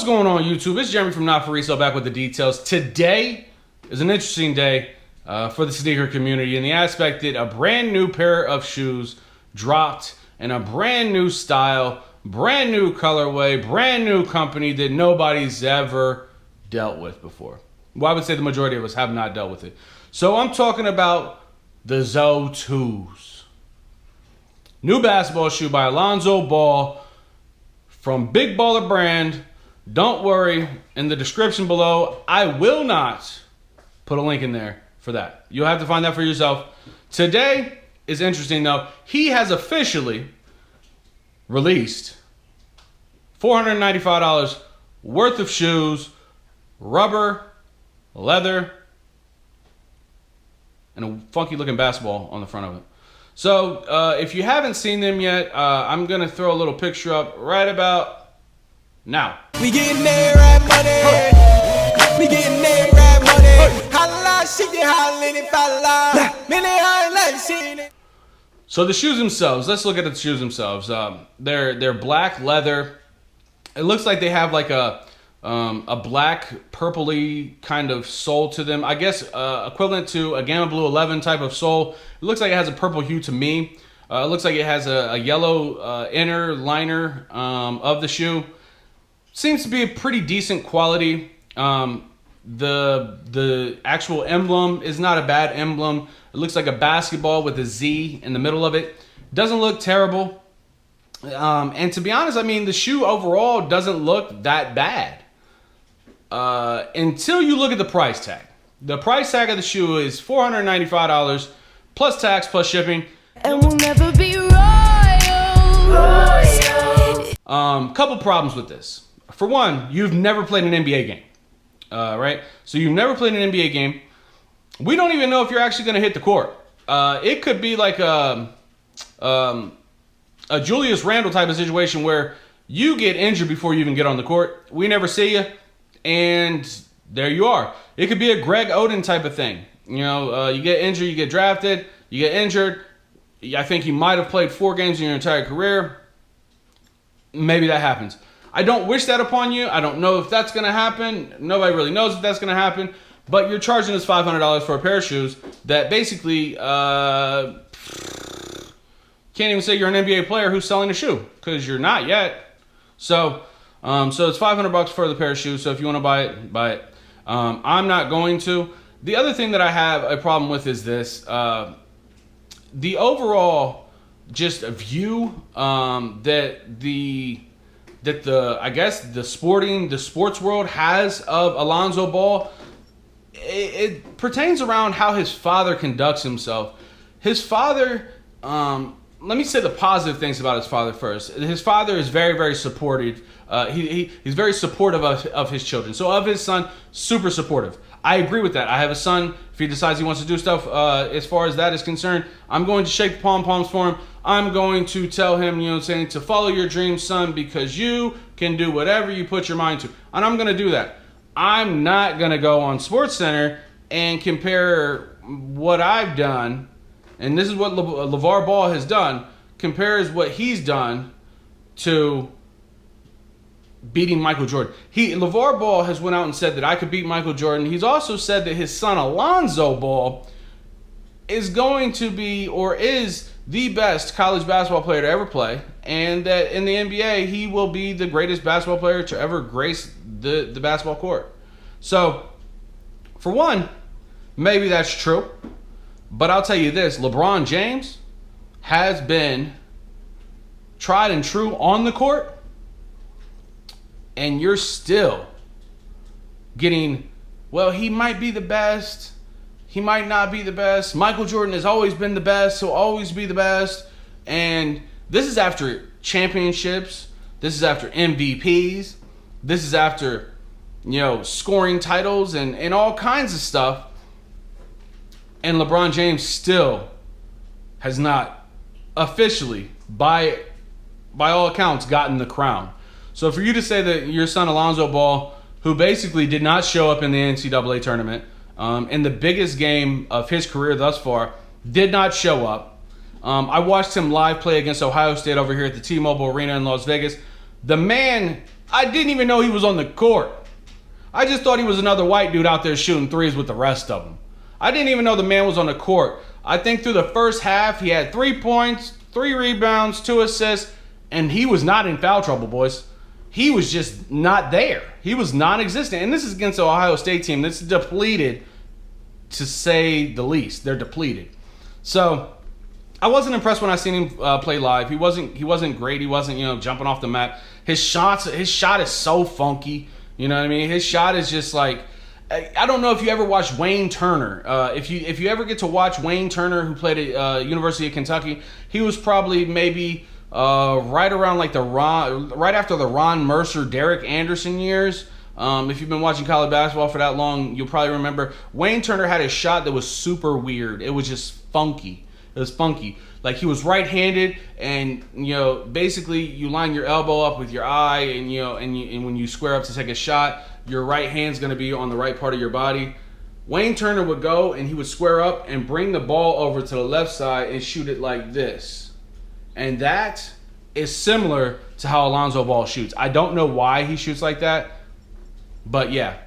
What's going on, YouTube? It's Jeremy from Not For Resale back with the details. Today is an interesting day for the sneaker community in the aspect that a brand new pair of shoes dropped in a brand new style, brand new colorway, brand new company that nobody's ever dealt with before. Well, I would say the majority of us have not dealt with it. So I'm talking about the Zo2's. New basketball shoe by Lonzo Ball from Big Baller Brand. Don't worry, in the description below, I will not put a link in there for that. You'll have to find that for yourself. Today is interesting though. He has officially released $495 worth of shoes, rubber, leather, and a funky looking basketball on the front of it. So if you haven't seen them yet, I'm gonna throw a little picture up right about now. We getting there, right money. We getting there, right money. Holla, shit, hollin' if I lie. So the shoes themselves, let's look at the shoes themselves. They're black leather. It looks like they have like a black purpley kind of sole to them. I guess equivalent to a Gamma Blue 11 type of sole. It looks like it has a purple hue to me. It looks like it has a yellow inner liner of the shoe. Seems to be a pretty decent quality. The actual emblem is not a bad emblem. It looks like a basketball with a Z in the middle of it. Doesn't look terrible. And to be honest, I mean, the shoe overall doesn't look that bad. Until you look at the price tag. The price tag of the shoe is $495 plus tax plus shipping. And we'll never be royal. Couple problems with this. For one, you've never played an NBA game, right? So you've never played an NBA game. We don't even know if you're actually going to hit the court. It could be like a Julius Randle type of situation where you get injured before you even get on the court. We never see you, and there you are. It could be a Greg Oden type of thing. You know, you get injured, you get drafted, you get injured. I think you might have played 4 games in your entire career. Maybe that happens. I don't wish that upon you. I don't know if that's going to happen. Nobody really knows if that's going to happen. But you're charging us $500 for a pair of shoes that basically can't even say you're an NBA player who's selling a shoe, because you're not yet. So it's $500 for the pair of shoes. So if you want to buy it, buy it. I'm not going to. The other thing that I have a problem with is this. The overall just view that the sports world has of Alonzo Ball, it pertains around how his father conducts himself. His father, let me say the positive things about his father first. His father is very, very supportive. He's very supportive of his children. So of his son, super supportive. I agree with that. I have a son. If he decides he wants to do stuff as far as that is concerned, I'm going to shake the pom-poms for him. I'm going to tell him, you know what I'm saying, to follow your dreams, son, because you can do whatever you put your mind to. And I'm going to do that. I'm not going to go on SportsCenter and compare what I've done, and this is what LeVar Ball has done, compares what he's done to beating Michael Jordan. LeVar Ball has went out and said that I could beat Michael Jordan. He's also said that his son Alonzo Ball is going to be, or is the best college basketball player to ever play, and that in the NBA he will be the greatest basketball player to ever grace the basketball court. So, for one, maybe that's true, but I'll tell you this: LeBron James has been tried and true on the court, and you're still getting, well, he might be the best, he might not be the best. Michael Jordan has always been the best, he'll always be the best. And this is after championships, this is after MVPs, this is after, you know, scoring titles and all kinds of stuff. And LeBron James still has not officially, by all accounts, gotten the crown. So for you to say that your son Alonzo Ball, who basically did not show up in the NCAA tournament, in the biggest game of his career thus far, did not show up. I watched him live play against Ohio State over here at the T-Mobile Arena in Las Vegas. The man I didn't even know he was on the court. I just thought he was another white dude out there shooting threes with the rest of them. I didn't even know the man was on the court. I think through the first half, he had 3 points, 3 rebounds, 2 assists, and he was not in foul trouble, boys. He was just not there. He was non-existent. And this is against the Ohio State team. This is depleted, to say the least. They're depleted. So I wasn't impressed when I seen him play live. He wasn't great. He wasn't, jumping off the mat. His shot is so funky. You know what I mean? His shot is just like, I don't know if you ever watched Wayne Turner. If you ever get to watch Wayne Turner, who played at University of Kentucky, he was probably maybe right around like right after the Ron Mercer, Derek Anderson years. If you've been watching college basketball for that long, you'll probably remember Wayne Turner had a shot that was super weird. It was just funky. It was funky. Like, he was right-handed, and basically you line your elbow up with your eye, and when you square up to take a shot, your right hand's going to be on the right part of your body. Wayne Turner would go and he would square up and bring the ball over to the left side and shoot it like this. And that is similar to how Alonzo Ball shoots. I don't know why he shoots like that, but yeah.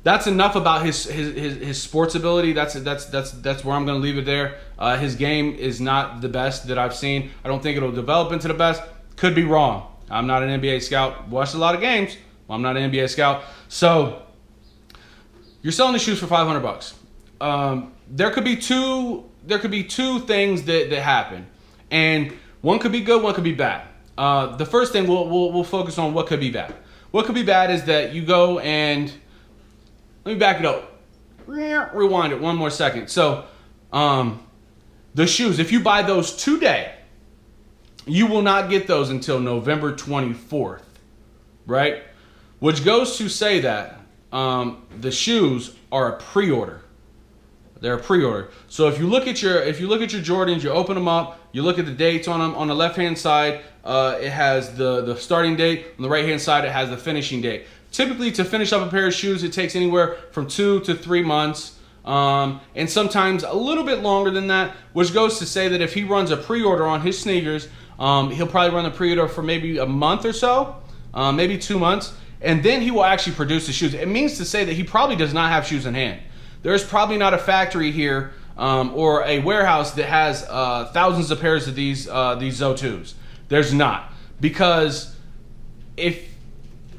That's enough about his sports ability. That's where I'm going to leave it there. His game is not the best that I've seen. I don't think it'll develop into the best. Could be wrong. I'm not an NBA scout. Watched a lot of games. Well, I'm not an NBA scout. So you're selling the shoes for $500. There could be two things that happen, and one could be good, one could be bad. The first thing we'll focus on what could be bad. What could be bad is that you go and, let me back it up. Rewind it one more second. So, the shoes, if you buy those today, you will not get those until November 24th, right? Which goes to say that the shoes are a pre-order. They're a pre-order. So if you look at your Jordans, you open them up, you look at the dates on them. On the left-hand side, it has the starting date. On the right-hand side, it has the finishing date. Typically, to finish up a pair of shoes, it takes anywhere from 2 to 3 months, and sometimes a little bit longer than that, which goes to say that if he runs a pre-order on his sneakers, he'll probably run the pre-order for maybe a month or so, maybe 2 months, and then he will actually produce the shoes. It means to say that he probably does not have shoes in hand. There's probably not a factory here or a warehouse that has thousands of pairs of these Zo2's. There's not. Because if,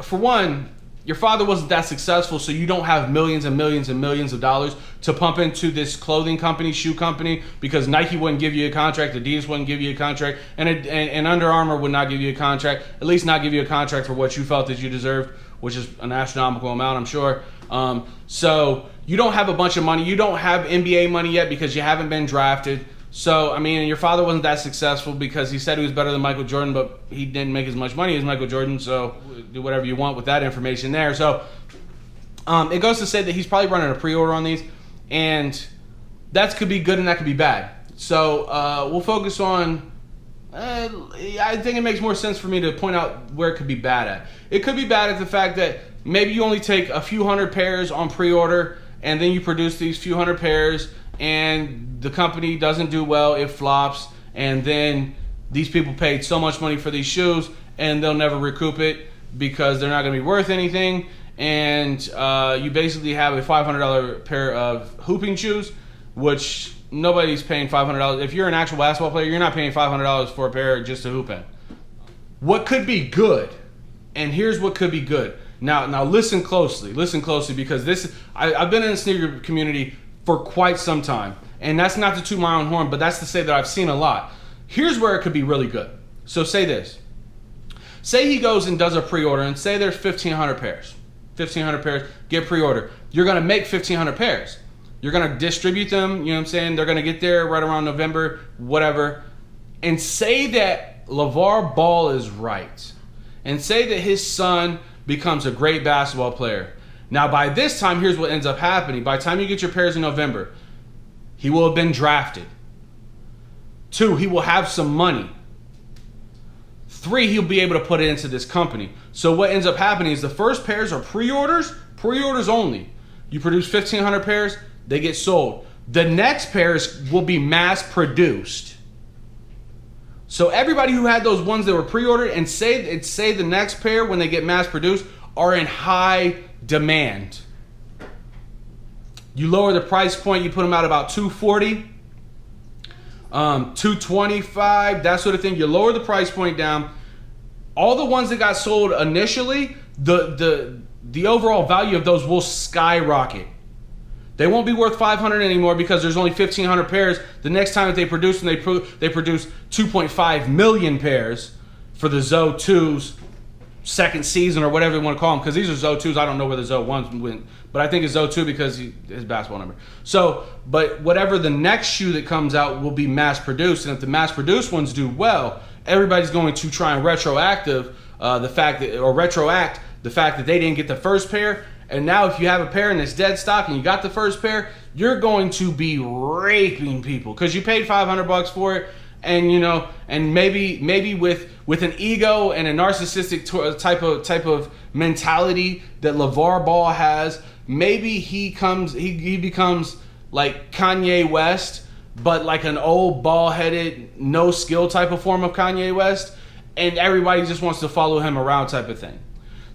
for one, your father wasn't that successful, so you don't have millions and millions and millions of dollars to pump into this clothing company, shoe company, because Nike wouldn't give you a contract, Adidas wouldn't give you a contract, and Under Armour would not give you a contract, at least not give you a contract for what you felt that you deserved, which is an astronomical amount, I'm sure. So you don't have a bunch of money. You don't have NBA money yet because you haven't been drafted. So, I mean, your father wasn't that successful because he said he was better than Michael Jordan, but he didn't make as much money as Michael Jordan, so do whatever you want with that information there. So, it goes to say that he's probably running a pre-order on these, and that could be good and that could be bad. So, we'll focus on, I think it makes more sense for me to point out where it could be bad at. It could be bad at the fact that maybe you only take a few hundred pairs on pre-order, and then you produce these few hundred pairs, and the company doesn't do well, it flops, and then these people paid so much money for these shoes, and they'll never recoup it because they're not going to be worth anything, and you basically have a $500 pair of hooping shoes, which nobody's paying $500. If you're an actual basketball player, you're not paying $500 for a pair just to hoop in. What could be good, and here's what could be good. Now listen closely, because I've been in the sneaker community for quite some time, and that's not to toot my own horn, but that's to say that I've seen a lot. Here's where it could be really good. So say this. Say he goes and does a pre-order, and say there's 1,500 pairs. 1,500 pairs, get pre-order. You're going to make 1,500 pairs. You're going to distribute them, you know what I'm saying? They're going to get there right around November, whatever. And say that LeVar Ball is right. And say that his son becomes a great basketball player. Now, by this time, here's what ends up happening. By the time you get your pairs in November, he will have been drafted. 2, he will have some money. 3, he'll be able to put it into this company. So what ends up happening is the first pairs are pre-orders only. You produce 1,500 pairs, they get sold. The next pairs will be mass produced. So everybody who had those ones that were pre-ordered and say the next pair when they get mass produced are in high demand. You lower the price point, you put them out about $240, $225, that sort of thing. You lower the price point down. All the ones that got sold initially, the overall value of those will skyrocket. They won't be worth $500 anymore because there's only 1,500 pairs. The next time that they produce, and they produce 2.5 million pairs for the Zo2's second season or whatever you want to call them. Because these are Zo2's. I don't know where the Zo1's went, but I think it's Zo2 because his basketball number. So, but whatever the next shoe that comes out will be mass produced, and if the mass produced ones do well, everybody's going to try and retroact the fact that they didn't get the first pair. And now if you have a pair and it's dead stock and you got the first pair, you're going to be raping people because you paid $500 for it. And you know, and maybe with an ego and a narcissistic type of mentality that LeVar Ball has, maybe he becomes like Kanye West, but like an old ball-headed, no skill type of form of Kanye West, and everybody just wants to follow him around type of thing.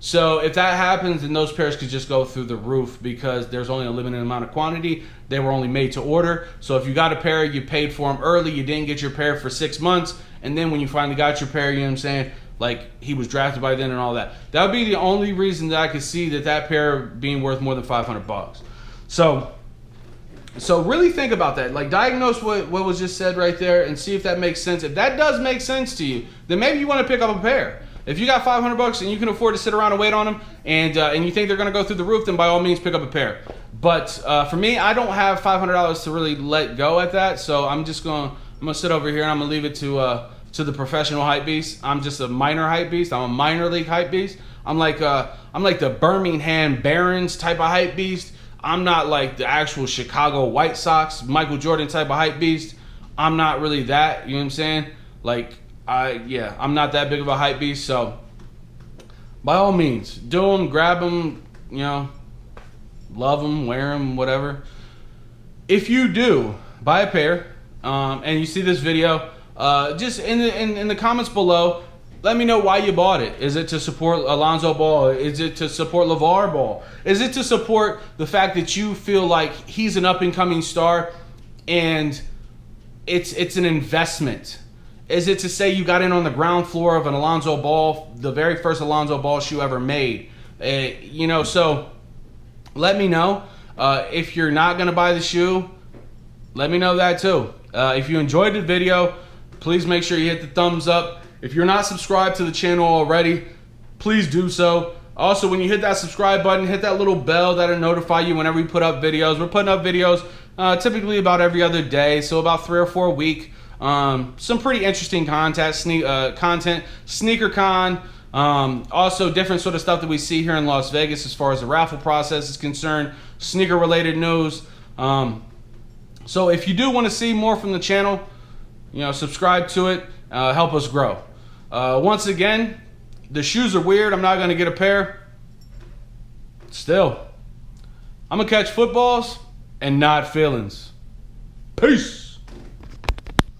So if that happens, then those pairs could just go through the roof because there's only a limited amount of quantity. They were only made to order. So if you got a pair, you paid for them early, you didn't get your pair for 6 months, and then when you finally got your pair, you know what I'm saying, like he was drafted by then and all that. That would be the only reason that I could see that pair being worth more than $500. So really think about that. Like diagnose what was just said right there and see if that makes sense. If that does make sense to you, then maybe you want to pick up a pair. If you got $500 and you can afford to sit around and wait on them, and you think they're going to go through the roof, then by all means pick up a pair. But for me, I don't have $500 to really let go at that, so I'm gonna sit over here and I'm gonna leave it to the professional hype beast. I'm just a minor hype beast. I'm a minor league hype beast. I'm like the Birmingham Barons type of hype beast. I'm not like the actual Chicago White Sox, Michael Jordan type of hype beast. I'm not really that. You know what I'm saying? Like. I'm not that big of a hype beast, so by all means, do them, grab them, you know, love them, wear them, whatever. If you do buy a pair, and you see this video, just in the comments below, let me know why you bought it. Is it to support Alonzo Ball? Is it to support LeVar Ball? Is it to support the fact that you feel like he's an up-and-coming star and it's an investment? Is it to say you got in on the ground floor of an Alonzo Ball, the very first Alonzo Ball shoe ever made? You know, so let me know. If you're not going to buy the shoe, let me know that too. If you enjoyed the video, please make sure you hit the thumbs up. If you're not subscribed to the channel already, please do so. Also, when you hit that subscribe button, hit that little bell that'll notify you whenever we put up videos. We're putting up videos typically about every other day, so about 3 or 4 a week. Some pretty interesting content, sneaker con, also different sort of stuff that we see here in Las Vegas as far as the raffle process is concerned, sneaker related news. So if you do want to see more from the channel, you know, subscribe to it, help us grow. Once again, the shoes are weird. I'm not going to get a pair. Still, I'm going to catch footballs and not feelings. Peace.